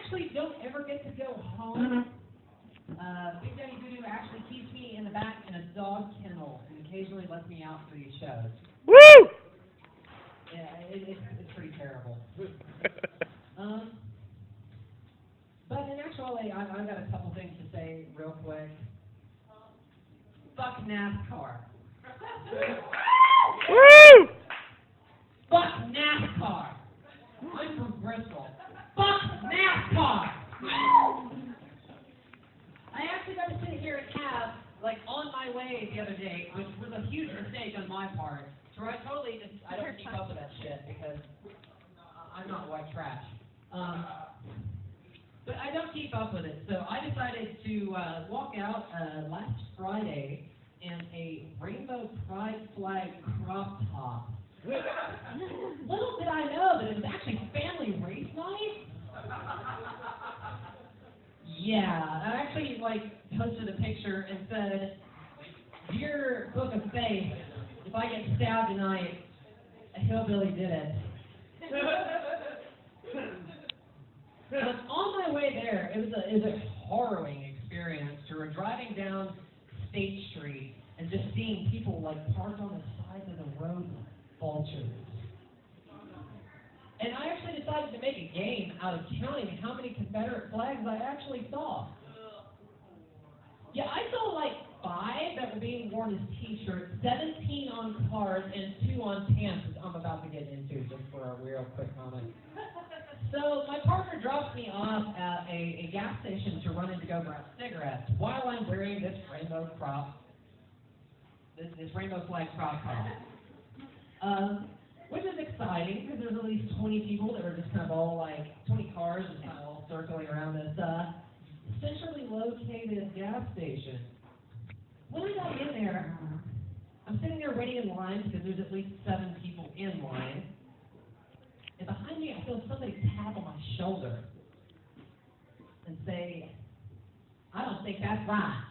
actually don't ever get to go home. Big Daddy Voodoo actually keeps me in the back in a dog kennel and occasionally lets me out for these shows. Woo! Yeah, it's pretty terrible. But in actuality, I've got a couple things to say real quick. Fuck NASCAR. Woo! Fuck NASCAR. I'm from Bristol. Fuck NASCAR. I actually got to sit here and have, like, on my way the other day, which was a huge mistake on my part. So I totally just, I don't keep up with that shit because I'm not white trash. But I don't keep up with it. So I decided to walk out last Friday in a rainbow pride flag crop top. Little did I know that it was actually family race night. Yeah, I actually posted a picture and said, "Dear Book of Faith, if I get stabbed tonight, a hillbilly did it." On my way there, it was a harrowing experience. We were driving down State Street and just seeing people parked on the sides of the road, vultures. And I actually decided to make a game out of counting how many Confederate flags I actually saw. Yeah, I saw 5 that were being worn as T-shirts, 17 on cars, and 2 on pants, which I'm about to get into just for a real quick moment. So my partner drops me off at a gas station to run in to go grab cigarettes while I'm wearing this rainbow flag crop top. Which is exciting because there's at least 20 people that were just kind of all 20 cars just kind of all circling around this centrally located gas station. When I got in there, I'm sitting there waiting in line because there's at least 7 people in line. And behind me, I feel somebody tap on my shoulder and say, "I don't think that's right."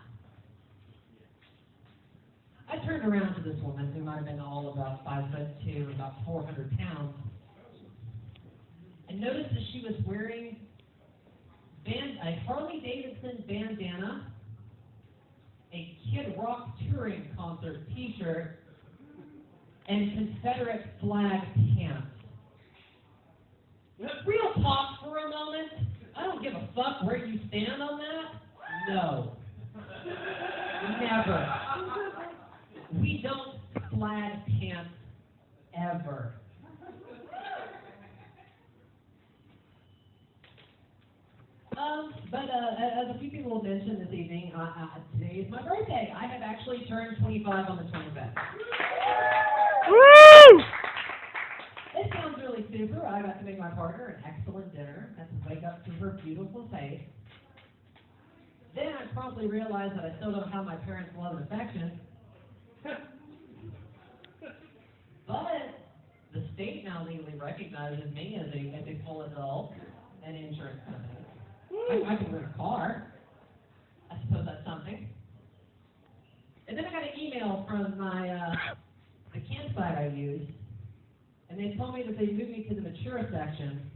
I turned around to this woman who might have been all about 5'2", about 400 pounds, and noticed that she was wearing a Harley-Davidson bandana, a Kid Rock touring concert T-shirt, and Confederate flag pants. Real talk for a moment. I don't give a fuck where you stand on that. No. Never. We don't flag pants ever. But as a few people have mentioned this evening, today is my birthday. I have actually turned 25 on the 25th. Woo! It sounds really super. I got to make my partner an excellent dinner and to wake up to her beautiful face. Then I promptly realized that I still don't have my parents' love and affection. But the state now legally recognizes me as a full adult and insurance company. I can rent a car. I suppose that's something. And then I got an email from the campsite I use, and they told me that they moved me to the mature section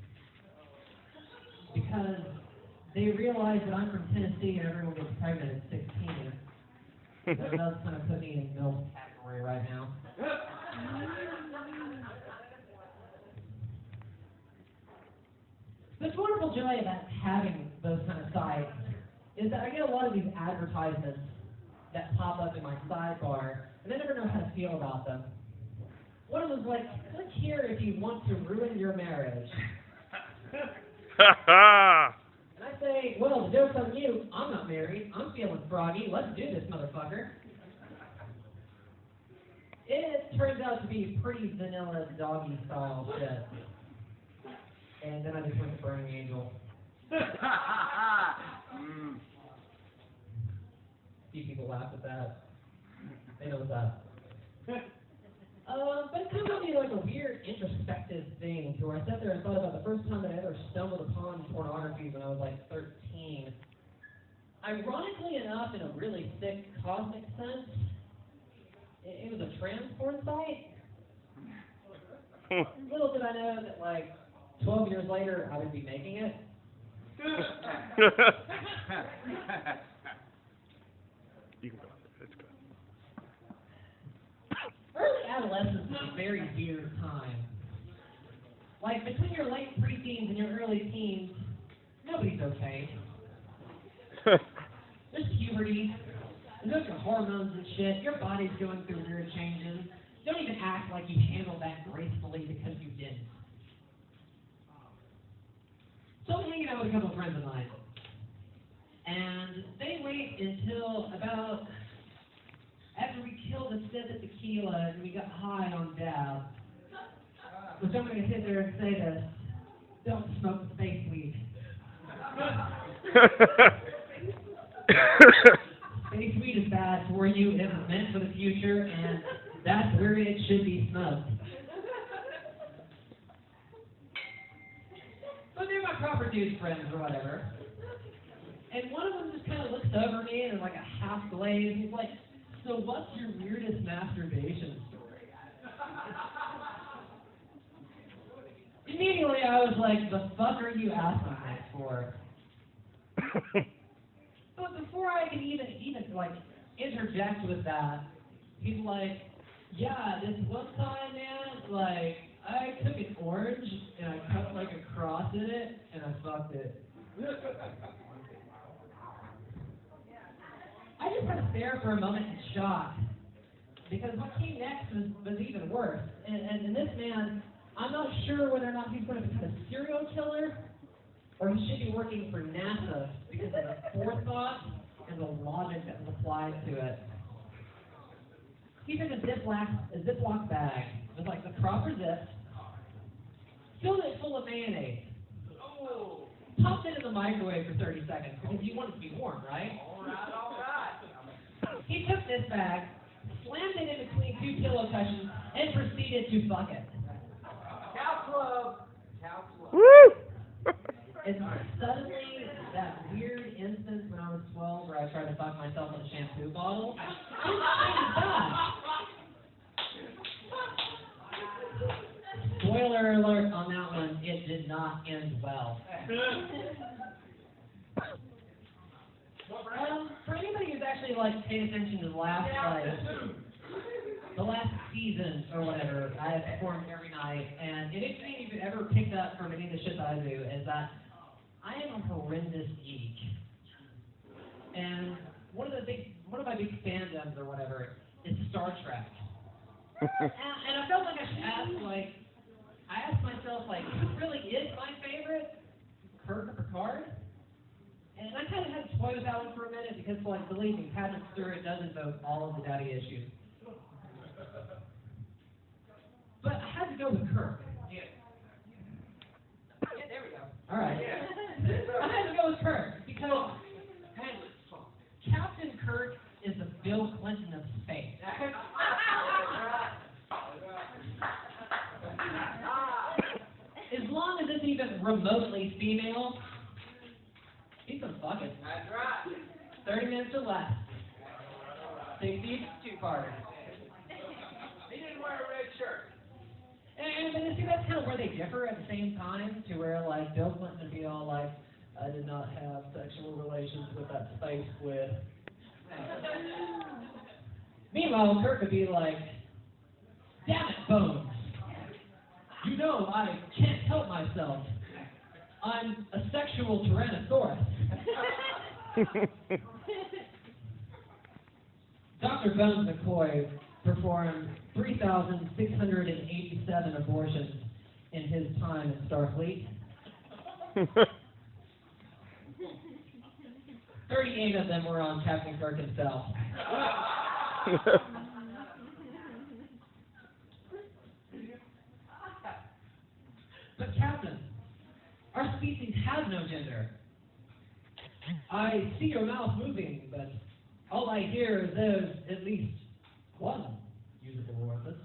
because they realize that I'm from Tennessee and everyone gets pregnant at 16. That does kind of put me in the MILF category right now. This wonderful joy about having those kind of sites is that I get a lot of these advertisements that pop up in my sidebar, and I never know how to feel about them. One of them was click here if you want to ruin your marriage. And I say, well, the joke's on you. I'm not married. I'm feeling froggy. Let's do this, motherfucker. It turns out to be pretty vanilla doggy style shit. And then I just went to Burning Angel. Few people laugh at that. They know what's up. But it kind of got me a weird introspective thing to where I sat there and thought about the first time that I ever stumbled upon pornography when I was 13. Ironically enough, in a really thick cosmic sense, it was a trans porn site. Little did I know that 12 years later I would be making it. You can go. It's good. Early adolescence is a very weird time. Like, between your late preteens and your early teens, nobody's okay. There's puberty, there's your hormones and shit, your body's going through weird changes. Don't even act like you handled that gracefully because you didn't. So I'm hanging out with a couple of friends of mine. And they wait until about after we killed a sip of tequila and we got high on dab. Which I'm going to sit there and say this: don't smoke space weed. Space weed is bad for you, it is meant for the future, and that's where it should be smoked. So they're my proper dude friends or whatever. And one of them just kind of looks over me and like a half glaze. He's like, so what's your weirdest masturbation story? Immediately I was like, the fuck are you asking that for? But before I can even like interject with that, he's like, yeah, this one time, man, like I took an orange and I cut like a cross in it and I fucked it. I just had to stare for a moment in shock because what came next was even worse. And this man, I'm not sure whether or not he's going to become a serial killer or he should be working for NASA because of the forethought and the logic that was applied to it. He took a Ziploc bag with like the proper zip, filled it full of mayonnaise, popped it in the microwave for 30 seconds because you want it to be warm, right? All right. He took this bag, slammed it in between two pillow cushions, and proceeded to fuck it. Cow club. Woo! And suddenly, that weird instance when I was 12 where I tried to fuck myself with a shampoo bottle, spoiler alert on that one, it did not end well. For anybody who's actually like paid attention to the last season or whatever, I have performed every night, and anything you could ever pick up from any of the shit that I do is that I am a horrendous geek. And one of my big fandoms or whatever is Star Trek. and I felt like I should ask, I asked myself, who really is my favorite? Kirk or Picard? And I kind of had to toy with that one for a minute because, believe me, Patrick Stewart does invoke all of the daddy issues. But I had to go with Kirk. Yeah, there we go. All right. Yeah. I had to go with Kirk because Captain Kirk is the Bill Clinton of space. As long as it's even remotely female, he's gonna fuck it. That's right. 30 minutes or less. 60, 2-parter. He didn't wear a red shirt. And you see, that's kind of where they differ at the same time, to where, Bill Clinton would be all I did not have sexual relations with that space squid. Meanwhile, Kirk would be like, damn it, Bones. You know I can't help myself. I'm a sexual tyrannosaurus. Dr. Bones McCoy performed 3,687 abortions in his time in Starfleet. 38 of them were on Captain Kirk himself. But Captain, our species has no gender. I see your mouth moving, but all I hear is there's at least one usable orifice.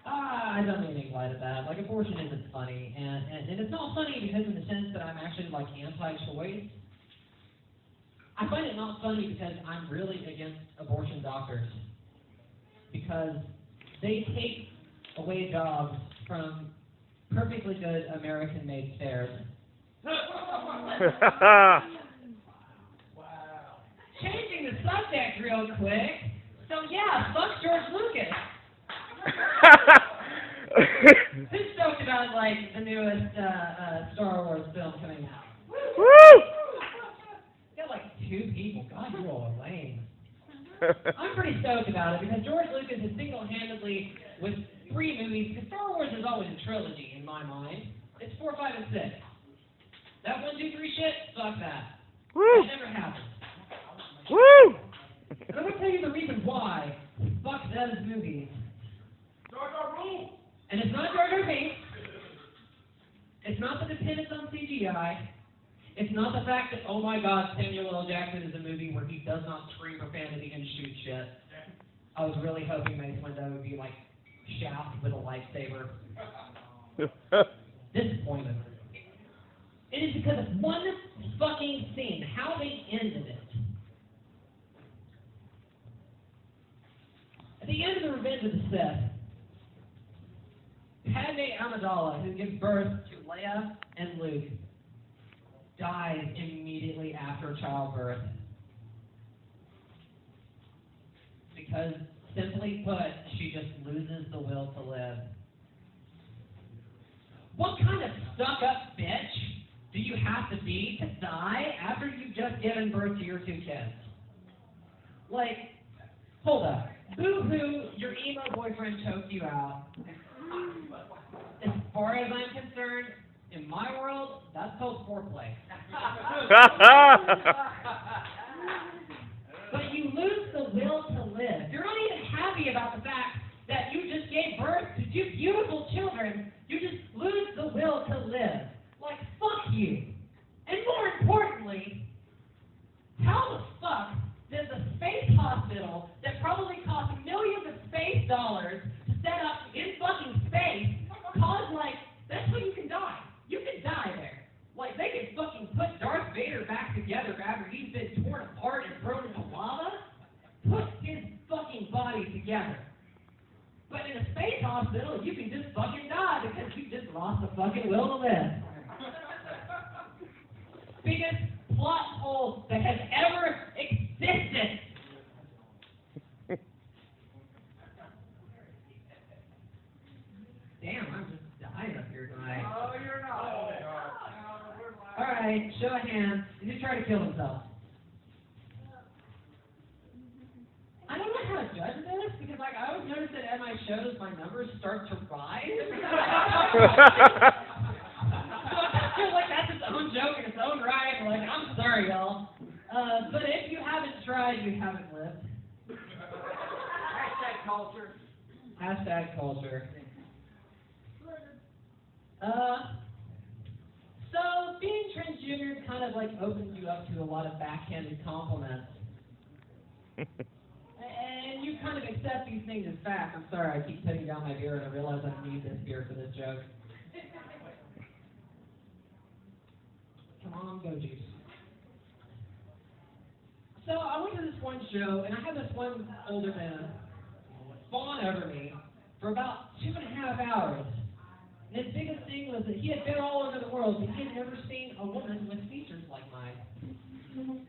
I don't mean anything light of that. Abortion isn't funny, and it's not funny because in the sense that I'm actually anti-choice. I find it not funny because I'm really against abortion doctors because they take away jobs from perfectly good American-made stairs. Changing the subject real quick. So yeah, fuck George Lucas. Who's stoked about like the newest Star Wars film coming out? Woo! Got like 2 people. God, you're all lame. I'm pretty stoked about it because George Lucas is single-handedly with 3 movies. Because Star Wars is always a trilogy in my mind. It's 4, 5, and 6. That 1, 2, 3 shit, fuck that. Woo! That never happened. Woo! And I'm gonna tell you the reason why. Fuck those movies. And it's not Jar Jar Binks. It's not the dependence on CGI. It's not the fact that, oh my God, Samuel L. Jackson is a movie where he does not scream profanity and shoot shit. I was really hoping Mace Windu would be like Shaft with a lightsaber. Disappointed. It is because of one fucking scene, how they ended it. At the end of the Revenge of the Sith, Padme Amidala, who gives birth to Leia and Luke, dies immediately after childbirth. Because, simply put, she just loses the will to live. What kind of stuck-up bitch do you have to be to die after you've just given birth to your 2 kids? Like, hold up. Boo-hoo, your emo boyfriend choked you out. As far as I'm concerned, in my world, that's called foreplay. But you lose the will to live. You're not even happy about the fact that you just gave birth to 2 beautiful children. You just lose the will to live. Like, fuck you. And more importantly, how the fuck does a space hospital that probably cost millions of space dollars to set up in fucking space cause, like, that's how you can die. You can die there. Like, they can fucking put Darth Vader back together after he's been torn apart and thrown into lava. Put his fucking body together. But in a space hospital, you can just fucking die because you just lost the fucking will to live. Biggest plot hole that has ever existed. Damn, I'm just dying up here tonight. Oh, you're not. Alright, show of hands. Did he try to kill himself? I don't know how to judge this because, like, I always notice that at my shows, my numbers start to rise. So I feel like that's its own joke in its own right. Like, I'm sorry, y'all. But if you haven't tried, you haven't lived. Hashtag culture. Hashtag culture. So being transgender kind of like opens you up to a lot of backhanded compliments. And you kind of accept these things as fact. I'm sorry, I keep putting down my beer and I realize I need this beer for this joke. Come on, go juice. So I went to this one show and I had this one older man fawn over me for about 2.5 hours. And his biggest thing was that he had been all over the world, but he had never seen a woman with features like mine.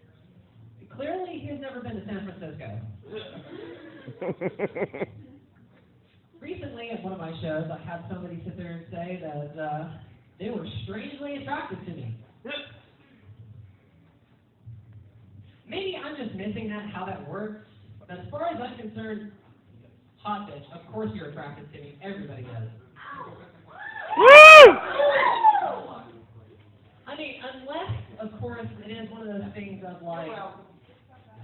Clearly, he has never been to San Francisco. Recently, at one of my shows, I had somebody sit there and say that they were strangely attracted to me. Maybe I'm just missing how that works, but as far as I'm concerned, hot bitch, of course you're attracted to me. Everybody does. Woo! I mean, unless, of course, it is one of those things of like,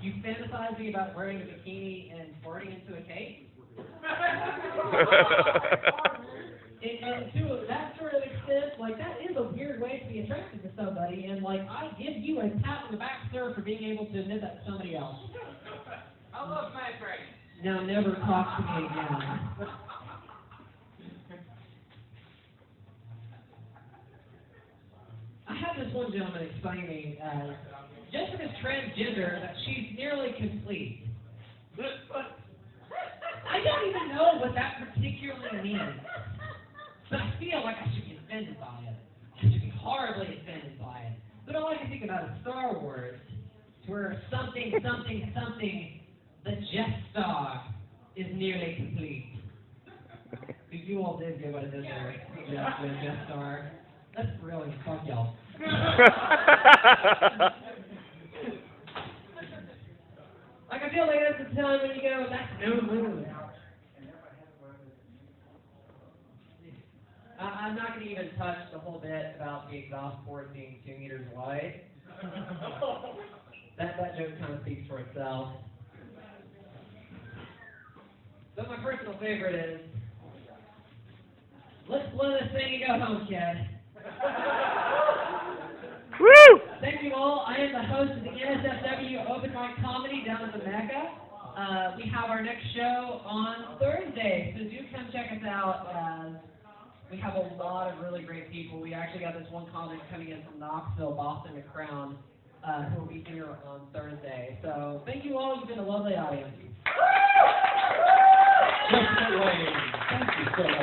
you fantasize me about wearing a bikini and farting into a cake. And to that sort of extent, like, that is a weird way to be attracted to somebody, and like, I give you a pat on the back, sir, for being able to admit that to somebody else. I love my friend. Now never talk to me again. I had this one gentleman explaining Jessica's transgender, that she's nearly complete. I don't even know what that particularly means. But I feel like I should get offended by it. I should be horribly offended by it. But all I can think about is Star Wars, where something, the jessstar is nearly complete. If you all did get what it is there, the jessstar, that's really, fuck y'all. Like, I feel like that's the time when you go, that's no moon. I'm not going to even touch the whole bit about the exhaust port being 2 meters wide. That joke kind of speaks for itself. But my personal favorite is, let's blow this thing and go home, kid. Woo! Thank you all. I am the host of the NSFW Open Mic Comedy down at the Mecca. We have our next show on Thursday, so do come check us out. We have a lot of really great people. We actually got this one comic coming in from Knoxville, Boston, the Crown, who will be here on Thursday. So thank you all. You've been a lovely audience. Thank you so much.